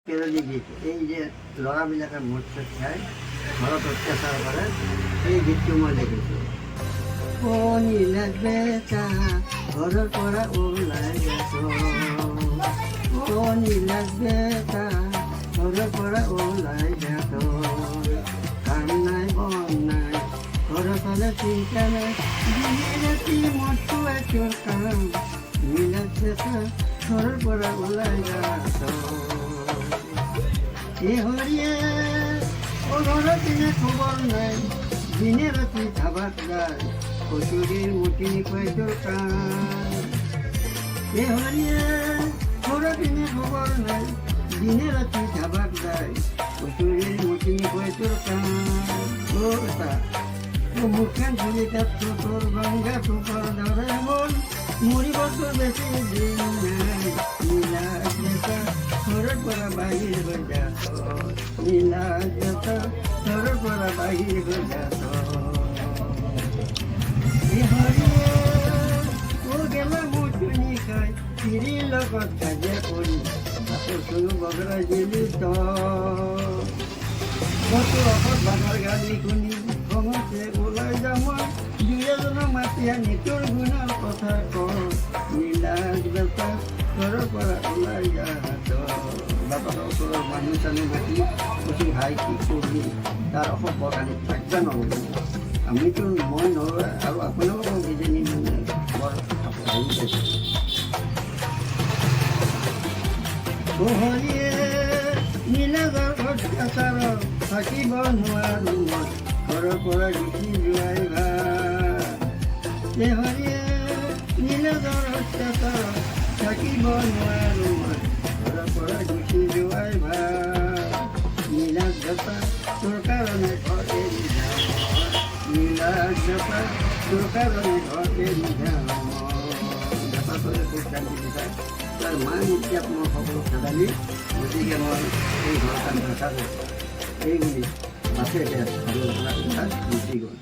কেৰলি গীত এই যে ল'ৰাবিলাকে মদ চদ খাই ঘৰত অত্যাচাৰ কৰে এই গীতটো মই লিখিছোঁ। কণী লাগবেটা ঘৰৰ পৰা ওলাই যাছ, কণী লাগবেটা ঘৰৰ পৰা ওলাই যাছ, কাম নাই বন নাই ঘৰত হ'লে চিন্তা নাই, দিনে ৰাতি মদ খোৱাই তোৰ কাম, মিলাবেটা ঘৰৰ পৰা ওলাই যাছ। হরিয়ে ও ঘর দিনে খবর নাই, দিনে রাতি খাবার যায় কচুরির মুটি কয়টোর কান। হরিয়ে ঘর দিনে খবর নাই, দিনে রাতি খাবার যায় কচুরির মুটি কয়টোর কান। ও মুখখান খুলি তাত তোর গঙ্গা তোর ধরে মন, মরি বছর বেশি দিন নাই, মিলা ঘরের পৰা বাহিৰ হৈ যাছ, নীলা ঘৰৰ পৰা বাহিৰ হৈ যাছ। ও গেলা মুঠনি খাই চিৰিৰ লগত কাজিয়া কৰি হাতৰ চৰু বগৰাই দিলি তই অসত বাঘৰ গালি শুনি খঙতে ওলাই যাম মই, দুই এজনক মাতি আনি তোৰ গুণৰ কথা কওঁ, নীলাজ বেটা ঘৰৰ পৰা ওলাই যাছ। বাবাৰ ওচৰৰ মানুহ চানুহ মাতি কৈছোঁ ভাই কি কৰিবি তাৰ অসম বগালি থাকবা নহ'ব, আমিতো মই নৰয় আৰু আপোনালোকক কিজানি মানে বৰ হেৰি পাইছোঁ। হৰিয়ে নীলাজৰ অত্যাচাৰত থাকিব নোৱাৰোঁ মই, ঘৰৰ পৰা গুচি যোৱাই ভাল। হৰিয়ে নীলাজৰ অত্যাচাৰত থাকিব নোৱাৰোঁ মই, ঘৰৰ পৰা গুচি যোৱাই ভাল। নীলাজ জপা তোৰ কাৰণে ঘৰ এৰি যাওঁ, নীলাজ জপা তোৰ কাৰণে ঘৰ এৰি যাওঁ। জপা তলে খুব শান্তি বিচাৰ, তাৰ মায়ে মুঠিয়াত মই সকলো খেদালি, গতিকে মই এই ঘৰখন নাথাকোঁ এই বুলি বাছে ভাল গুচি গ'ল।